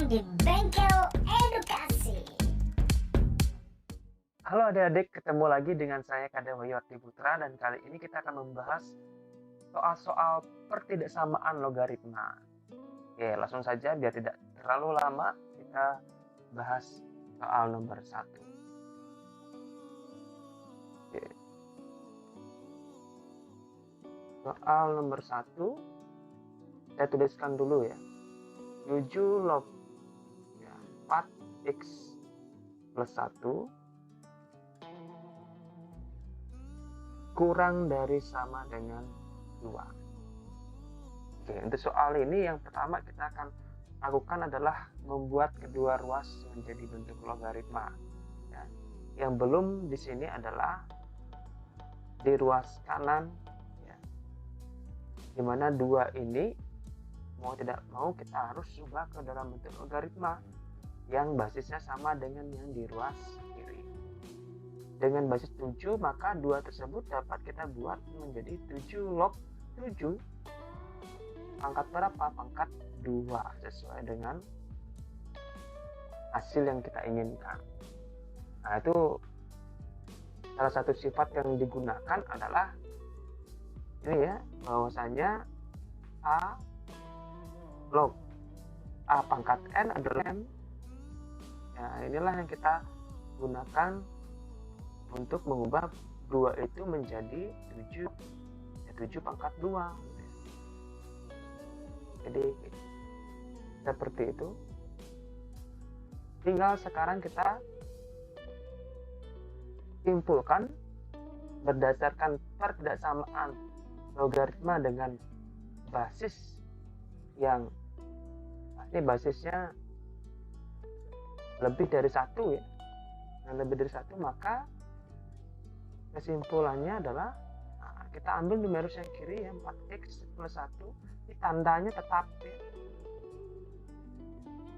di Bengkel Edukasi. Halo adik-adik, ketemu lagi dengan saya Kade Wayorti Putra, dan kali ini kita akan membahas soal-soal pertidaksamaan logaritma. Oke, langsung saja biar tidak terlalu lama, kita bahas soal nomor 1. Oke. Soal nomor 1, saya tuliskan dulu ya. 7 log 4x plus 1 kurang dari sama dengan 2. Oke, untuk soal ini yang pertama kita akan lakukan adalah membuat kedua ruas menjadi bentuk logaritma. Ya. Yang belum di sini adalah di ruas kanan, ya, dimana 2 ini mau tidak mau kita harus ubah ke dalam bentuk logaritma yang basisnya sama dengan yang di ruas kiri. Dengan basis 7, maka 2 tersebut dapat kita buat menjadi 7 log 7. Pangkat berapa? Pangkat 2, sesuai dengan hasil yang kita inginkan. Nah, itu salah satu sifat yang digunakan adalah ini ya, bahwasanya A log A pangkat N adalah N. Ya, inilah yang kita gunakan untuk mengubah 2 itu menjadi 7, ya 7 pangkat 2. Jadi seperti itu. Tinggal sekarang kita simpulkan berdasarkan pertidaksamaan logaritma dengan basis yang ini basisnya lebih dari 1 ya. Yang lebih dari 1, maka kesimpulannya adalah kita ambil numerus yang kiri ya, 4x plus 1, ini tandanya tetap ya,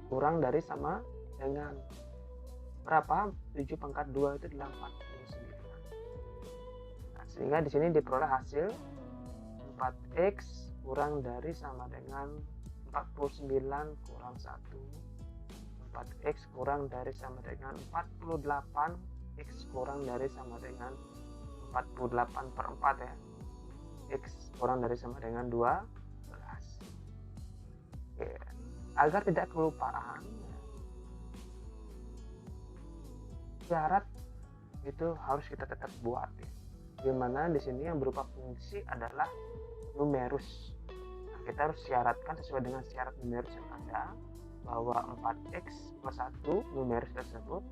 kurang dari sama dengan berapa? 7 pangkat 2 itu adalah 49. Nah, sehingga di sini diperoleh hasil 4x kurang dari sama dengan 49 kurang 1. 4x kurang dari sama dengan 48, x kurang dari sama dengan 48 per 4 ya, x kurang dari sama dengan 12. Oke. Agar tidak kelupaan, syarat itu harus kita tetap buat ya. Dimana di sini yang berupa fungsi adalah numerus. Nah, kita harus syaratkan sesuai dengan syarat numerus yang ada, bahwa 4x plus 1 numerus tersebut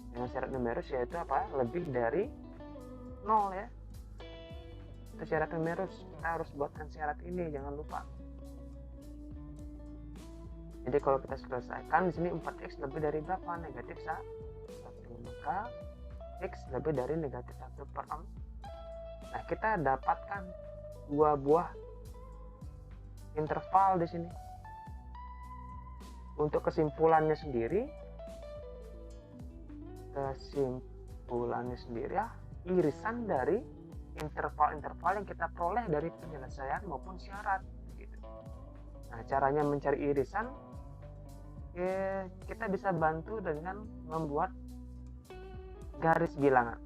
dengan syarat numerus yaitu apa? Lebih dari 0 ya. Itu syarat numerus. Kita harus buatkan syarat ini, jangan lupa. Jadi kalau kita selesaikan di sini 4x lebih dari berapa? Negatif 1. Maka x lebih dari negatif 1 per 4. Nah, kita dapatkan 2 buah interval di sini. Untuk kesimpulannya sendiri ya, irisan dari interval-interval yang kita peroleh dari penyelesaian maupun syarat gitu. Nah, caranya mencari irisan ya, kita bisa bantu dengan membuat garis bilangan.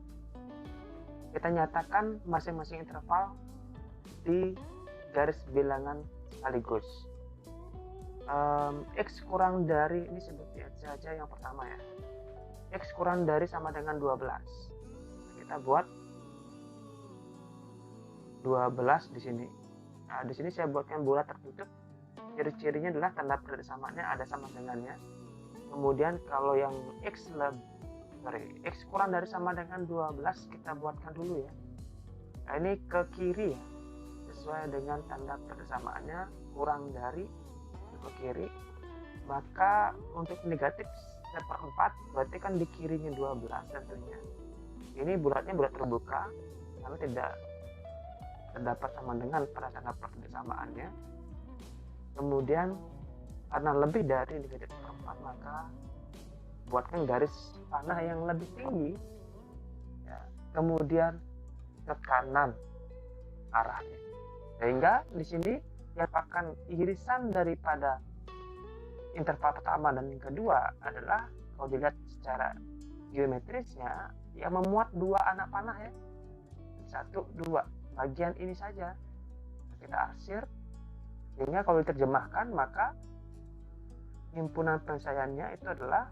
Kita nyatakan masing-masing interval di garis bilangan sekaligus. X kurang dari, ini sebut saja yang pertama ya, x kurang dari sama dengan 12. Kita buat 12 di sini. Nah, di sini saya buatkan bulat tertutup. Ciri-cirinya adalah tanda persamaannya ada sama dengannya. Kemudian kalau yang x kurang dari sama dengan 12 kita buatkan dulu ya. Nah, ini ke kiri ya, sesuai dengan tanda persamaannya, kurang dari ke kiri. Maka untuk negatif 1/4 berarti kan di kirinya 12 tentunya. Ini bulatnya bulat terbuka karena tidak terdapat sama dengan pada tanda persamaannya. Kemudian karena lebih dari negatif 1/4, maka buatkan garis panah yang lebih tinggi ya. Kemudian ke kanan arahnya, sehingga di sini dapatkan irisan daripada interval pertama dan yang kedua adalah kalau dilihat secara geometrisnya ya memuat dua anak panah ya, 1, 2 bagian ini saja kita arsir, sehingga kalau diterjemahkan maka himpunan penyelesaiannya itu adalah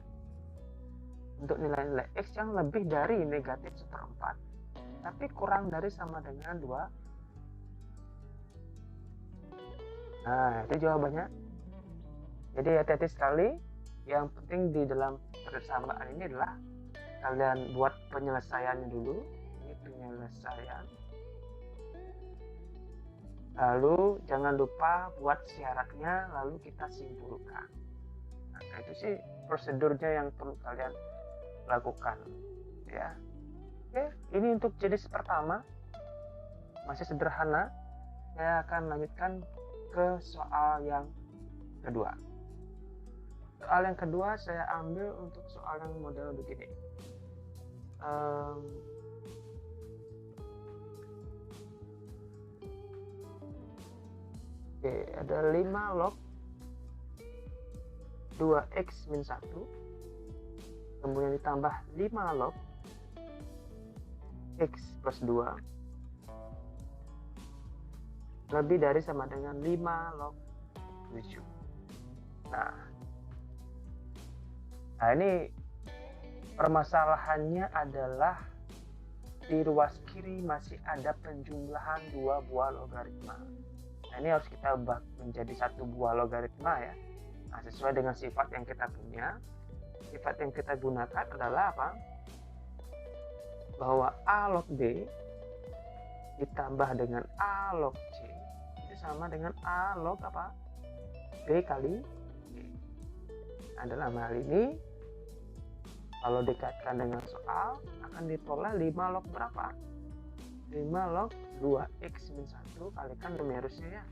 untuk nilai-nilai X yang lebih dari negatif 1/4 tapi kurang dari sama dengan 2. Nah itu jawabannya. Jadi hati-hati sekali, yang penting di dalam persamaan ini adalah kalian buat penyelesaiannya dulu. Ini penyelesaian, lalu jangan lupa buat syaratnya, lalu kita simpulkan. Nah itu sih prosedurnya yang perlu kalian lakukan ya. Oke, ini untuk jenis pertama masih sederhana. Saya akan lanjutkan ke soal yang kedua. Soal yang kedua saya ambil untuk soal yang model begini. Oke, ada 5 log 2x min 1, kemudian ditambah 5 log x plus 2 lebih dari sama dengan 5 log 7. Nah ini permasalahannya adalah di ruas kiri masih ada penjumlahan 2 buah logaritma. Nah ini harus kita ubah menjadi 1 buah logaritma ya. Nah, sesuai dengan sifat yang kita punya. Sifat yang kita gunakan adalah apa? Bahwa A log B ditambah dengan A log C itu sama dengan A log apa? B kali B. Nah, dalam hal ini kalau dikaitkan dengan soal akan diperoleh 5 log berapa? 5 log 2x min 1 kalikan numerusnya ya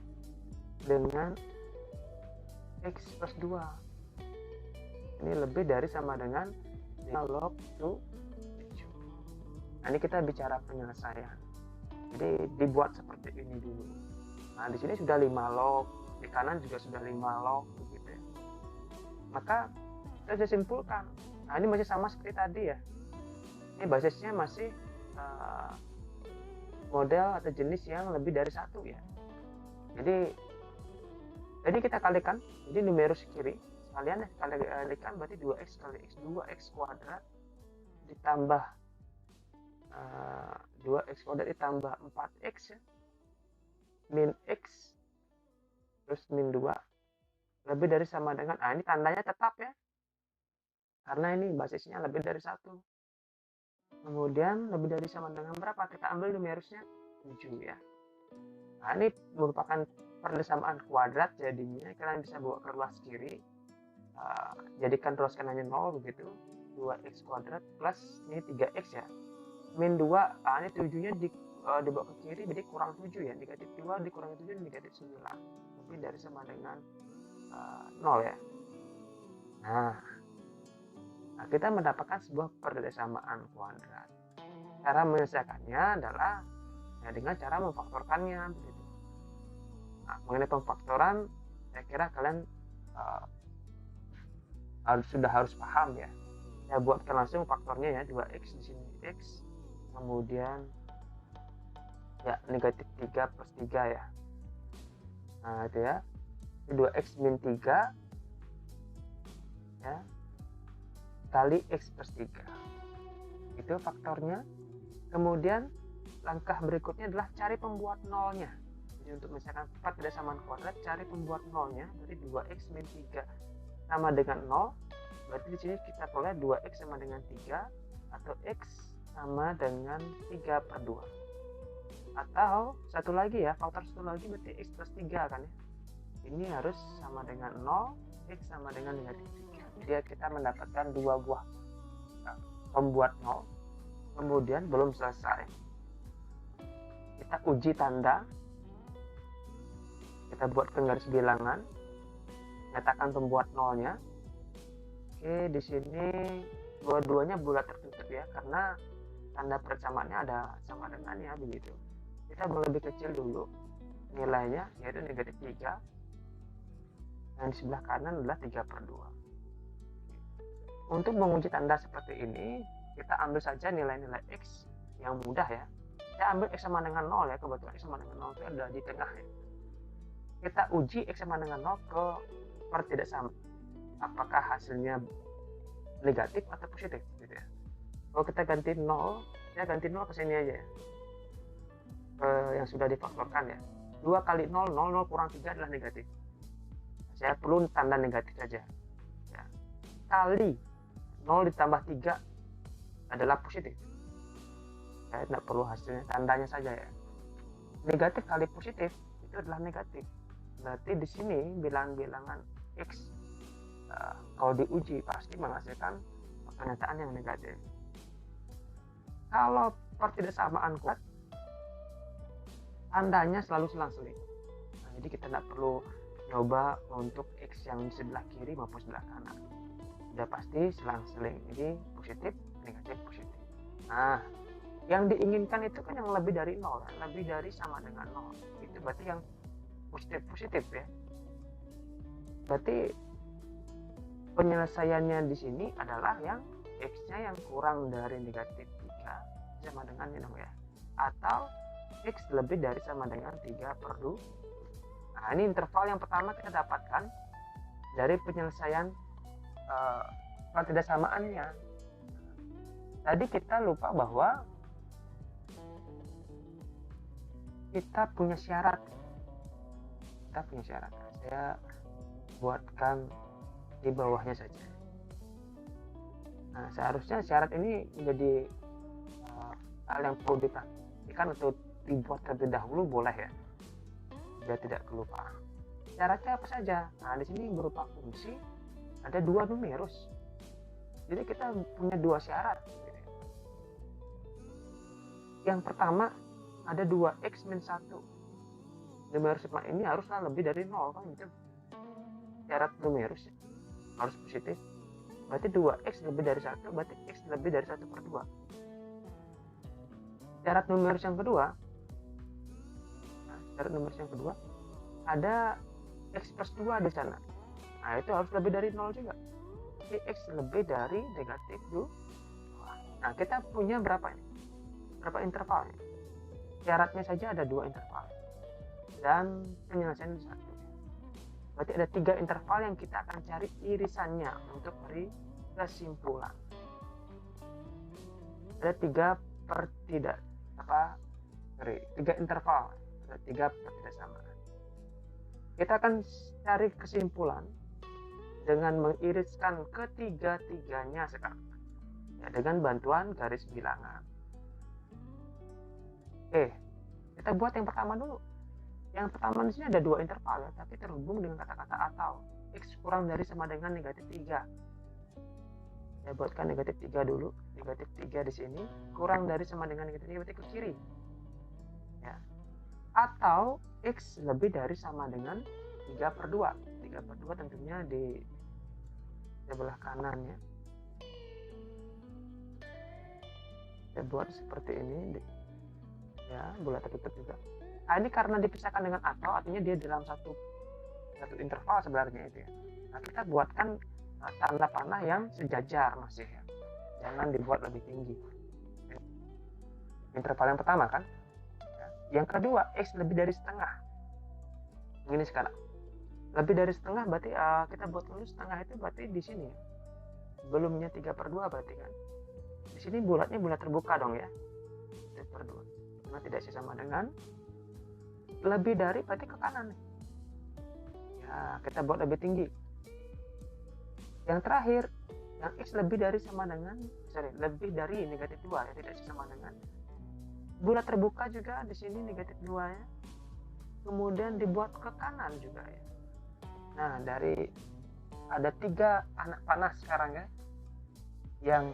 dengan x plus 2. Ini lebih dari sama dengan 5 log 7. Nah, ini kita bicara penyelesaian. Jadi dibuat seperti ini dulu. Nah, di sini sudah 5 log, di kanan juga sudah 5 log begitu ya. Maka kita bisa simpulkan. Nah, ini masih sama seperti tadi ya. Ini basisnya masih model atau jenis yang lebih dari 1 ya. Jadi kita kalikan, jadi numerus kiri sekalian ya, kalikan berarti 2x kali x, 2x kuadrat ditambah 2x kuadrat ditambah 4x ya, min x terus min 2 lebih dari sama dengan, ini tandanya tetap ya karena ini basisnya lebih dari 1. Kemudian lebih dari sama dengan berapa? Kita ambil numerusnya 7 ya. Nah ini merupakan persamaan kuadrat, jadinya kalian bisa bawa ke ruas kiri, jadikan ruas kanannya 0 begitu, 2x kuadrat plus ini 3x ya, min 2, ini 7 nya dibawa ke kiri jadi kurang 7 ya, negatif 2 dikurangi 7 negatif 9 lebih dari sama dengan 0 ya. Nah kita mendapatkan sebuah persamaan kuadrat. Cara menyelesaikannya adalah ya dengan cara memfaktorkannya begitu. Nah, mengenai pemfaktoran saya kira kalian harus paham ya. Saya buatkan langsung faktornya ya, 2x di sini x, kemudian ya negatif 3 plus 3 ya. Nah itu ya, 2x min 3 ya kali x plus 3 itu faktornya. Kemudian langkah berikutnya adalah cari pembuat nolnya. Jadi untuk misalkan 4 persamaan kuadrat, cari pembuat nolnya dari 2x min 3 sama dengan 0. Berarti di sini kita peroleh 2x sama dengan 3 atau x sama dengan 3/2. Atau satu lagi ya, faktor satu lagi berarti x plus 3 kan ya. Ini harus sama dengan 0, x sama dengan negatif 3. Jadi kita mendapatkan 2 buah pembuat 0. Kemudian belum selesai, kita uji tanda, kita buat garis bilangan, nyatakan pembuat nolnya. Oke, di sini dua-duanya bulat tertutup ya, karena tanda persamaannya ada sama dengannya begitu. Kita mau lebih kecil dulu nilainya, yaitu negatif 3. yang di sebelah kanan adalah 3/2. Untuk menguji tanda seperti ini, kita ambil saja nilai-nilai X yang mudah ya. Saya ambil X sama dengan 0 ya, kebetulan X sama dengan 0 itu ada di tengah ya. Kita uji X sama dengan 0 ke pertidaksamaan. Apakah hasilnya negatif atau positif gitu ya. Kalau kita ganti 0, saya ganti 0 ke sini aja ya. Yang sudah difaktorkan ya. 2 kali 0, 0 kurang 3 adalah negatif. Saya perlu tanda negatif saja. Ya. Kali 0 ditambah 3 adalah positif. Saya tidak perlu hasilnya, tandanya saja ya. Negatif kali positif itu adalah negatif. Berarti di sini bilangan-bilangan X kalau diuji pasti menghasilkan pernyataan yang negatif. Kalau pertidaksamaan kuat, tandanya selalu selang-seling. Nah, jadi kita tidak perlu coba untuk X yang di sebelah kiri maupun sebelah kanan. Sudah pasti selang-seling. Jadi positif, negatif, positif. Nah, yang diinginkan itu kan yang lebih dari 0, lebih dari sama dengan 0. Itu berarti yang positif ya. Berarti penyelesaiannya di sini adalah yang X-nya yang kurang dari negatif 3 sama dengan ini dong ya. Atau X lebih dari sama dengan 3/2. Nah, ini interval yang pertama kita dapatkan dari penyelesaian pertidaksamaannya. Tadi kita lupa bahwa kita punya syarat. Saya buatkan di bawahnya saja. Nah, seharusnya syarat ini menjadi hal yang perlu diperhatikan atau dibuat terlebih dahulu boleh ya, biar tidak kelupaan. Syaratnya apa saja? Nah, di sini berupa fungsi ada 2 numerus. Jadi kita punya 2 syarat. Yang pertama ada 2x min 1. Numerus ini haruslah lebih dari 0 kan, itu syarat numerus ya. Harus positif. Berarti 2x lebih dari 1, berarti x lebih dari 1/2. Syarat numerus yang kedua, ada x plus 2 di sana. Nah, itu harus lebih dari 0 juga. Jadi x lebih dari negatif 2. Nah, kita punya berapa ini? Berapa intervalnya? Syaratnya saja ada 2 interval. Dan penyelesaian 1. Berarti ada 3 interval yang kita akan cari irisannya untuk beri kesimpulan. Ada 3 interval, ada 3 pertidaksamaan. Kita akan cari kesimpulan dengan mengiriskan ketiga-tiganya sekarang ya, dengan bantuan garis bilangan. Oke, kita buat yang pertama dulu. Yang pertama di sini ada 2 interval ya, tapi terhubung dengan kata-kata atau. X kurang dari sama dengan negatif 3. Saya buatkan negatif 3 dulu. Negatif 3 di sini kurang dari sama dengan negatif 3 berarti ke kiri. Ya. Atau X lebih dari sama dengan 3/2. 3/2 tentunya di sebelah kanannya. Saya buat seperti ini. Ya, bulat tertutup juga. Nah, ini karena dipisahkan dengan atau, artinya dia dalam satu interval sebenarnya itu ya. Nah, kita buatkan tanda panah yang sejajar masih ya. Jangan dibuat lebih tinggi. Interval yang pertama kan. Yang kedua, X lebih dari setengah. Ini sekarang. Lebih dari setengah berarti kita buat dulu setengah itu berarti di sini ya. Belumnya 3/2 berarti kan. Di sini bulatnya bulat terbuka dong ya. 3/2. Karena tidak sama dengan lebih dari berarti ke kanan. Ya, kita buat lebih tinggi. Yang terakhir, yang X lebih dari sama dengan lebih dari negatif 2 ya, tidak sama dengan bulat terbuka juga di sini negatif 2 ya. Kemudian dibuat ke kanan juga ya. Nah, dari ada 3 anak panah sekarang ya. Yang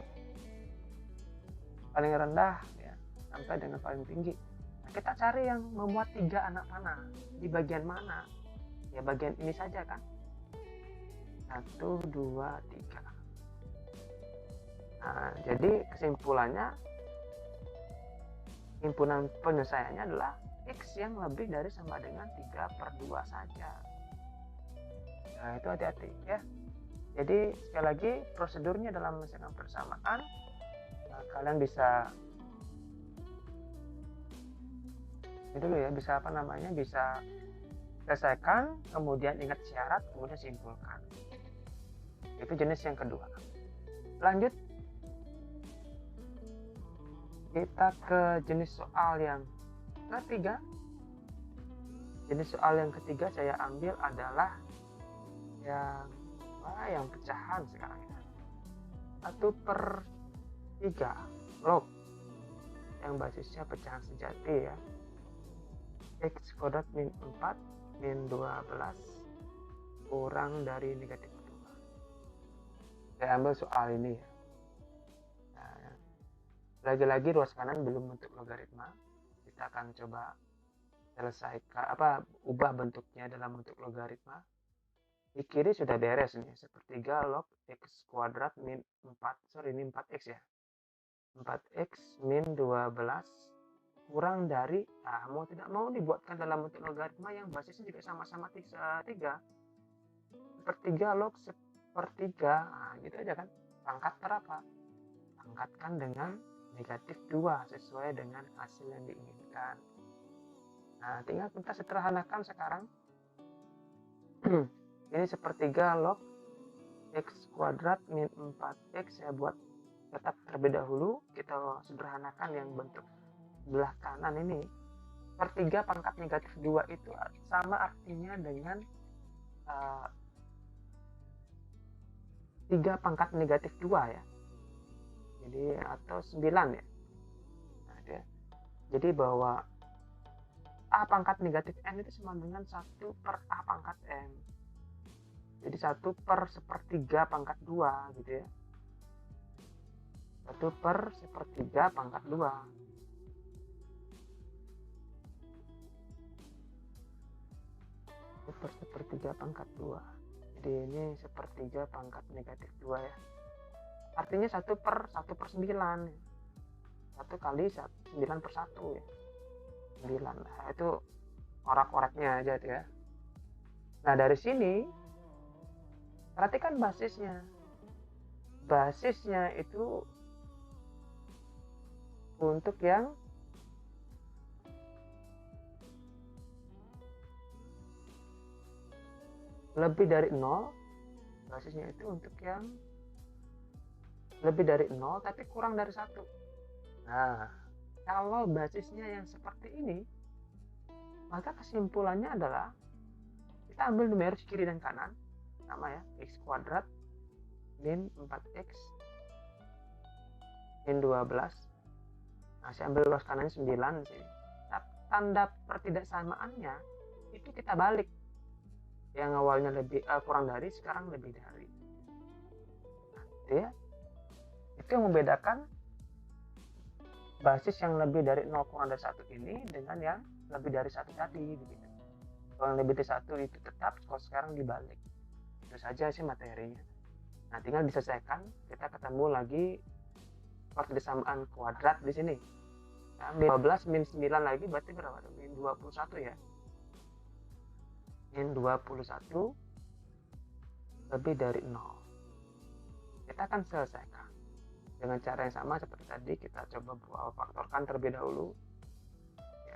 paling rendah ya sampai dengan paling tinggi. Nah, kita cari yang memuat 3 anak panah. Di bagian mana? Ya bagian ini saja kan. 1, 2, 3. Nah, jadi kesimpulannya, himpunan penyelesaiannya adalah X yang lebih dari sama dengan 3/2 saja. Nah, itu hati-hati ya. Jadi sekali lagi prosedurnya dalam menyelesaikan persamaan, kalian bisa bisa selesaikan, kemudian ingat syarat, kemudian simpulkan. Itu jenis yang kedua. Lanjut kita ke jenis soal yang ketiga. Jenis soal yang ketiga saya ambil adalah yang pecahan sekarang ya. 1/3 log yang basisnya pecahan sejati ya. X kuadrat min 4 min 12 kurang dari negatif 2. Saya ambil soal ini ya. Nah, lagi-lagi ruas kanan belum bentuk logaritma. Kita akan coba selesaikan ubah bentuknya dalam bentuk logaritma. Di kiri sudah beres nih, 1/3 log x kuadrat min 4, ini 4x ya. 4x min 12 kurang dari, mau tidak mau dibuatkan dalam bentuk logaritma yang basisnya juga sama-sama 3. 1/3 log 1/3, gitu aja kan. Pangkat berapa? Pangkatkan dengan negatif 2 sesuai dengan hasil yang diinginkan. Nah, tinggal kita sederhanakan sekarang. Ini 1/3 log x kuadrat min 4x, saya buat tetap terlebih dahulu. Kita sederhanakan yang bentuk belah kanan ini. 1/3 pangkat negatif 2 itu sama artinya dengan 3 pangkat negatif 2 ya. Jadi atau 9 ya. Nah, jadi bahwa A pangkat negatif N itu sama dengan 1/A pangkat N. Jadi 1/1/3 pangkat 2 gitu ya. 1/1/3 pangkat 2. Sepertiga pangkat 2. Jadi ini 1/3 pangkat negatif 2 ya. Artinya 1/9. 1 kali 9/1 ya. 9. Nah, itu orak-oraknya aja ya. Nah, dari sini perhatikan basisnya. Basisnya itu untuk yang lebih dari 0, basisnya itu untuk yang lebih dari 0 tapi kurang dari 1. Nah, kalau basisnya yang seperti ini, maka kesimpulannya adalah kita ambil numeris kiri dan kanan, sama ya, x kuadrat min 4x min 12. Nah, saya ambil luas kanannya 9 sih. Tanda pertidaksamaannya itu kita balik. Yang awalnya kurang dari, sekarang lebih dari. Nah, itu ya. Itu yang membedakan basis yang lebih dari 0 kurang dari 1 ini dengan yang lebih dari 1 tadi begitu. Kalau yang lebih dari 1 itu tetap, kalau sekarang dibalik. Itu saja sih materinya. Nah, tinggal diselesaikan. Kita ketemu lagi persamaan kuadrat di sini. Nah, 12 min 9 lagi berarti berapa? Min 21 ya. Min 21 lebih dari 0. Kita akan selesaikan dengan cara yang sama seperti tadi. Kita coba faktorkan terlebih dahulu ya.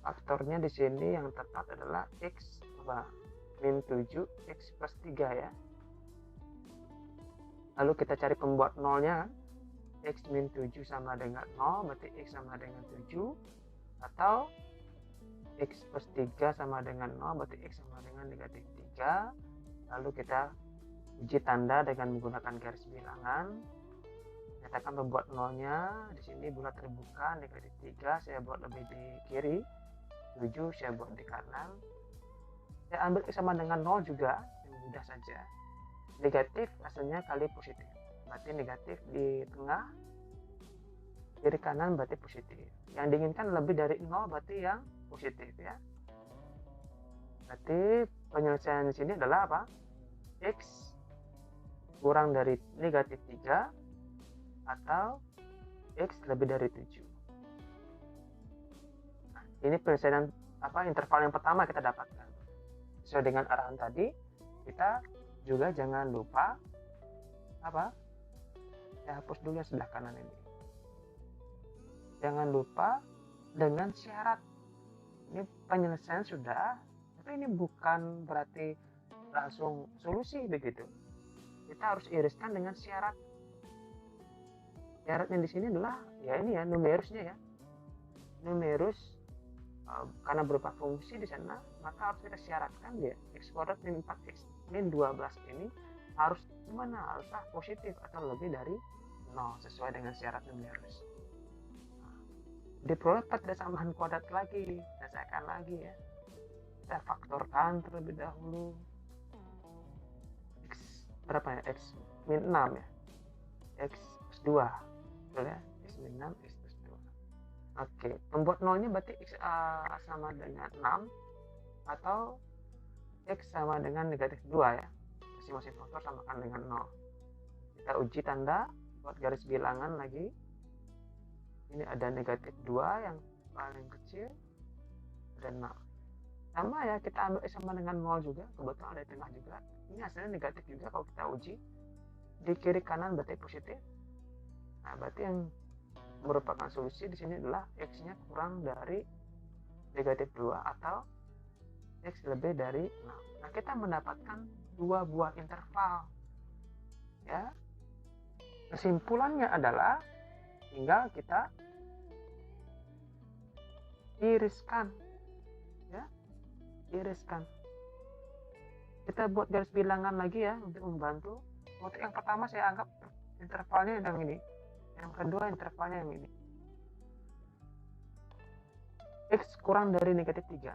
Faktornya di sini yang tepat adalah x min 7 x plus 3 ya. Lalu kita cari pembuat nolnya. X min 7 sama dengan 0, berarti x sama dengan 7. Atau x plus 3 sama dengan 0, berarti x sama dengan negatif 3. Lalu kita uji tanda dengan menggunakan garis bilangan. Nyatakan pembuat nolnya. Di sini bulat terbuka, negatif 3 saya buat lebih di kiri, 7 saya buat di kanan. Saya ambil x sama dengan 0 juga, yang mudah saja. Negatif hasilnya kali positif, berarti negatif di tengah, kiri kanan berarti positif. Yang diinginkan lebih dari 0 berarti yang positif ya. Berarti penyelesaian di sini adalah apa? X kurang dari negatif 3 atau X lebih dari 7. Nah, ini penyelesaian interval yang pertama kita dapatkan. Sesuai dengan arahan tadi, kita juga jangan lupa apa? Saya hapus dulu yang sebelah kanan ini. Jangan lupa dengan syarat. Ini penyelesaian sudah, tapi ini bukan berarti langsung solusi begitu. Kita harus iriskan dengan syarat. Syaratnya di sini adalah ya ini ya numerusnya ya. Numerus karena berupa fungsi di sana, maka harus kita syaratkan dia x kuadrat min 4x min 12 ini harus gimana? Haruslah positif atau lebih dari 0 sesuai dengan syarat numerus. Diperoleh persamaan kuadrat lagi, selesaikan lagi ya. Kita faktorkan terlebih dahulu. X berapa ya? X min 6 ya. X plus 2. Betul ya? X min 6, X plus 2. Oke, pembuat nolnya berarti X sama dengan 6 atau X sama dengan negatif 2 ya. Masing-masing faktor samakan dengan 0. Kita uji tanda, buat garis bilangan lagi. Ini ada negatif 2 yang paling kecil, dan 0. Sama ya, kita ambil X sama dengan 0 juga, kebetulan ada di tengah juga. Ini hasilnya negatif juga kalau kita uji. Di kiri kanan berarti positif. Nah, berarti yang merupakan solusi di sini adalah X-nya kurang dari negatif 2 atau X lebih dari 0. Nah, kita mendapatkan dua buah interval. Ya. Kesimpulannya adalah tinggal kita iriskan. Ya. Iriskan. Kita buat garis bilangan lagi ya untuk membantu. Untuk yang pertama saya anggap intervalnya yang ini. Yang kedua intervalnya yang ini. X kurang dari negatif 3.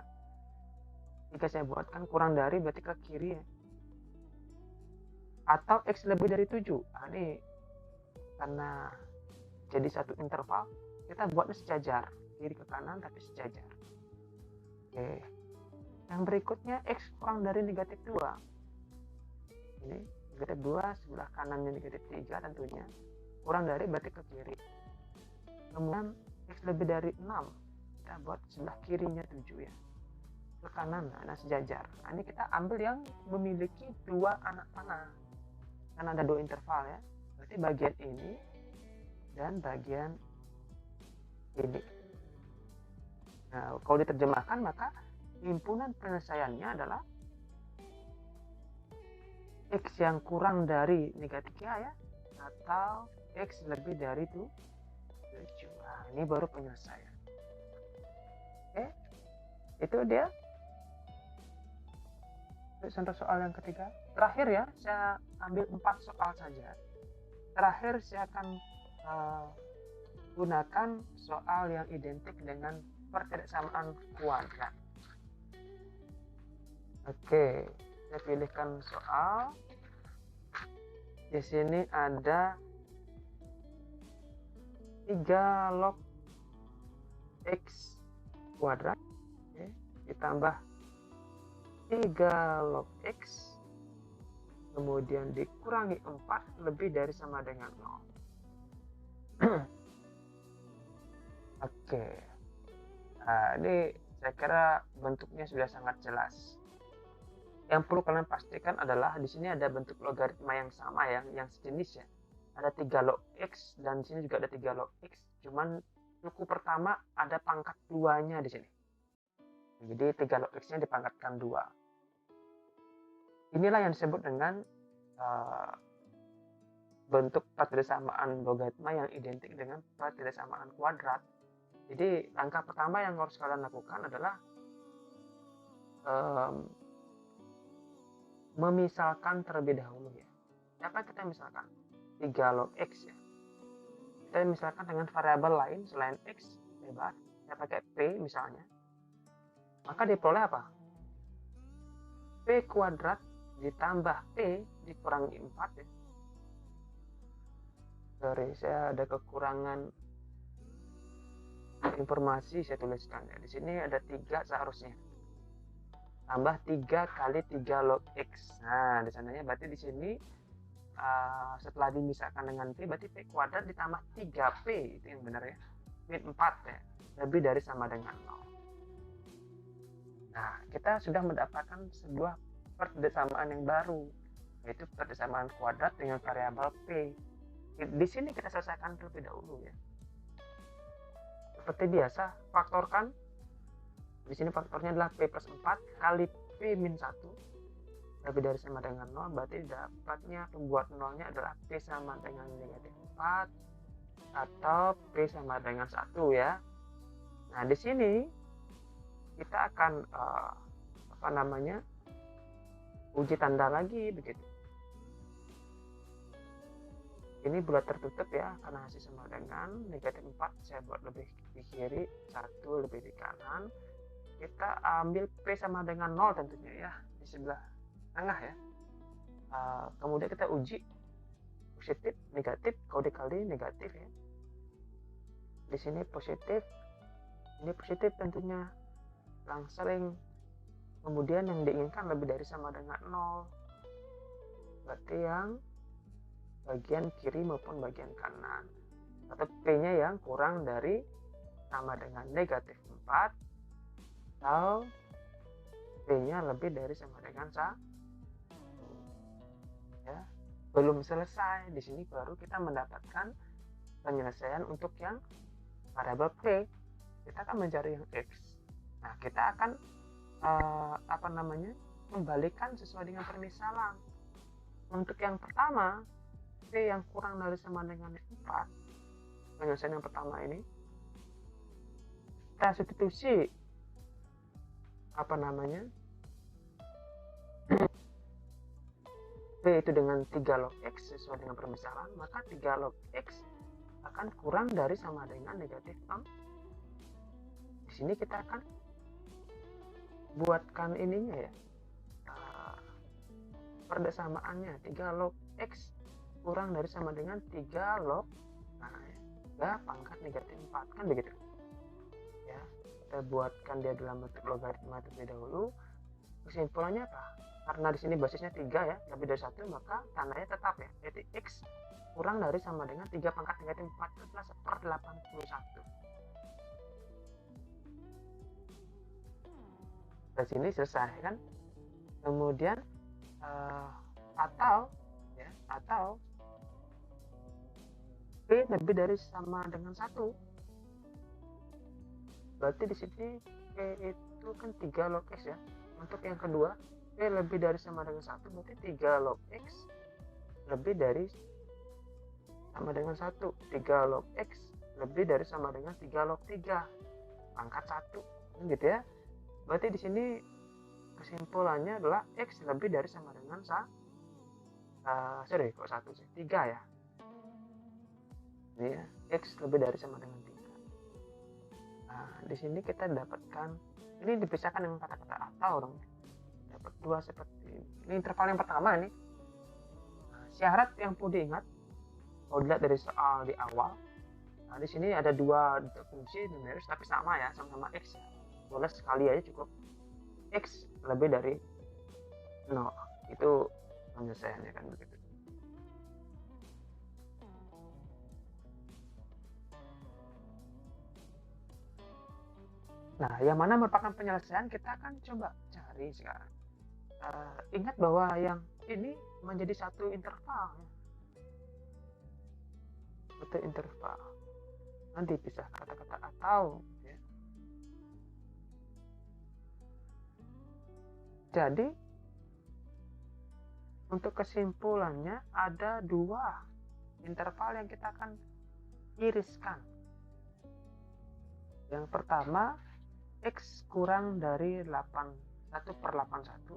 Jika saya buatkan kurang dari berarti ke kiri ya. Atau X lebih dari 7. Nah, ini karena jadi satu interval, kita buatnya sejajar. Kiri ke kanan tapi sejajar. Oke. Yang berikutnya X kurang dari negatif 2. Ini negatif 2, sebelah kanannya negatif 3 tentunya. Kurang dari berarti ke kiri. Kemudian X lebih dari 6. Kita buat sebelah kirinya 7 ya. Ke kanan, nah sejajar. Nah, ini kita ambil yang memiliki dua anak panah. Karena ada dua interval ya. Berarti bagian ini dan bagian ini. Nah, kalau diterjemahkan maka himpunan penyelesaiannya adalah X yang kurang dari negatif 3 ya, atau X lebih dari 7. Nah, ini baru penyelesaian. Oke, itu dia contoh soal yang ketiga. Terakhir ya, saya ambil 4 soal saja. Terakhir saya akan gunakan soal yang identik dengan pertidaksamaan kuadrat. Oke, saya pilihkan soal. Di sini ada 3 log X kuadrat ditambah 3 log X kemudian dikurangi 4 lebih dari sama dengan 0. Oke. Nah, ini saya kira bentuknya sudah sangat jelas. Yang perlu kalian pastikan adalah di sini ada bentuk logaritma yang sama ya, yang sejenis ya. Ada 3 log X dan di sini juga ada 3 log X. Cuman suku pertama ada pangkat 2-nya di sini. Jadi 3 log X-nya dipangkatkan 2. Inilah yang disebut dengan bentuk pertidaksamaan logaritma yang identik dengan pertidaksamaan kuadrat. Jadi langkah pertama yang harus kalian lakukan adalah memisalkan terlebih dahulu ya. Apa kita misalkan? 3 log X ya. Kita misalkan dengan variabel lain selain X, bebas. Saya pakai P misalnya. Maka diperoleh apa? P kuadrat ditambah P dikurangi 4 ya. Sorry, saya ada kekurangan informasi, saya tuliskan ya. Di sini ada 3 seharusnya. Tambah 3 kali 3 log X. Nah, di sananya berarti di sini setelah dimisahkan dengan P, berarti P kuadrat ditambah 3P, itu yang benar ya. Min 4 ya. Lebih dari sama dengan 0. Nah, kita sudah mendapatkan sebuah persamaan yang baru, yaitu persamaan kuadrat dengan variabel P. Di sini kita selesaikan terlebih dahulu ya. Seperti biasa, faktorkan. Di sini faktornya adalah P plus 4 kali P min 1 lebih dari sama dengan 0, berarti dapatnya pembuat nolnya adalah P sama dengan negatif 4 atau P sama dengan 1 ya. Nah, di sini kita akan uji tanda lagi begitu. Ini bulat tertutup ya, karena hasil sama dengan negatif 4 saya buat lebih di kiri, 1 lebih di kanan. Kita ambil P sama dengan 0 tentunya ya, di sebelah tengah ya. Kemudian kita uji positif, negatif, kalau dikali negatif ya. Di sini positif, ini positif tentunya, langsung. Kemudian yang diinginkan lebih dari sama dengan 0, berarti yang bagian kiri maupun bagian kanan, atau P-nya yang kurang dari sama dengan negatif 4 atau P-nya lebih dari sama dengan 1 ya. Belum selesai, di sini baru kita mendapatkan penyelesaian untuk yang variabel P. Kita akan mencari yang X. Nah, kita akan membalikan sesuai dengan permisalan. Untuk yang pertama, P yang kurang dari sama dengan 4, penyelesaian yang pertama ini, kita substitusi P itu dengan 3 log X sesuai dengan permisalan, maka 3 log X akan kurang dari sama dengan negatif 6. Di sini kita akan buatkan ininya ya, persamaannya 3 log X kurang dari sama dengan 3 log 3 pangkat negatif 4, kan begitu ya. Kita buatkan dia dalam bentuk logaritma terlebih dahulu. Kesimpulannya apa? Karena di sini basisnya 3 ya, lebih dari 1, maka tandanya tetap ya, yaitu X kurang dari sama dengan 3 pangkat negatif 14/81. Dari sini selesai kan. Kemudian atau P lebih dari sama dengan 1, berarti di sini P itu kan 3 log X ya. Untuk yang kedua, P lebih dari sama dengan 1, berarti 3 log X lebih dari sama dengan 1. 3 log X lebih dari sama dengan 3 log 3 pangkat 1, gitu ya. Berarti di sini kesimpulannya adalah X lebih dari sama dengan 3 ya. Ini ya, X lebih dari sama dengan 3. Nah, di sini kita dapatkan, ini dipisahkan dengan kata-kata atau dong. Dapat 2 seperti ini. Ini interval yang pertama ini. Nah, syarat yang perlu diingat, kalau dilihat dari soal di awal, nah di sini ada 2 fungsi numeris tapi sama ya, sama-sama X ya. Boleh sekali aja cukup X lebih dari 0, itu penyelesaiannya kan begitu. Nah, yang mana merupakan penyelesaian kita akan coba cari sekarang. Ingat bahwa yang ini menjadi satu interval ya. Satu interval. Nanti pisah kata-kata atau ya. Jadi untuk kesimpulannya ada 2 interval yang kita akan iriskan. Yang pertama, X kurang dari 1/81.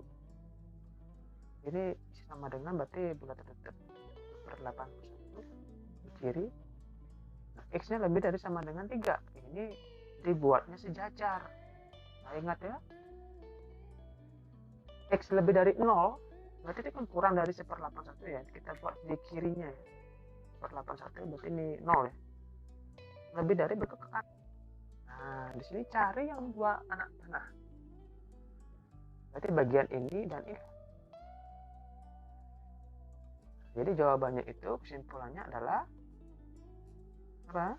Ini sama dengan berarti bulat tertutup 1/81 di kiri. Nah, X-nya lebih dari sama dengan 3. Ini dibuatnya sejajar. Nah, ingat ya, X lebih dari 0, berarti itu kan kurang dari 1/81 ya. Kita buat di kirinya ya, 1/81 berarti ini 0 ya. Lebih dari bentuk ke kanan. Nah, di sini cari yang 2 anak tengah. Berarti bagian ini dan ini. Jadi jawabannya itu, kesimpulannya adalah apa?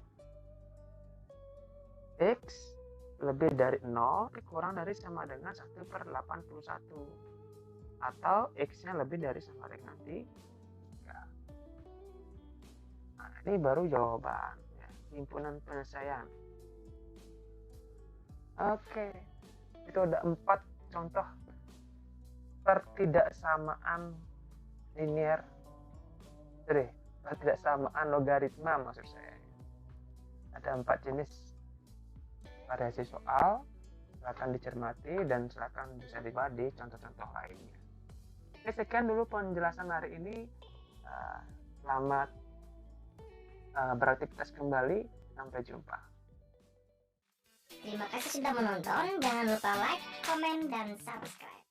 X lebih dari 0 kurang dari sama dengan 1/81. atau X-nya lebih dari sama dengan 3. Nah, ini baru jawaban ya, himpunan penyelesaian. Oke, itu ada 4 contoh pertidaksamaan linear, pertidaksamaan logaritma maksud saya. Ada 4 jenis variasi soal, silakan dicermati dan silakan bisa dibaca di contoh-contoh lainnya. Oke, sekian dulu penjelasan hari ini. Selamat beraktivitas kembali. Sampai jumpa. Terima kasih sudah menonton. Jangan lupa like, komen, dan subscribe.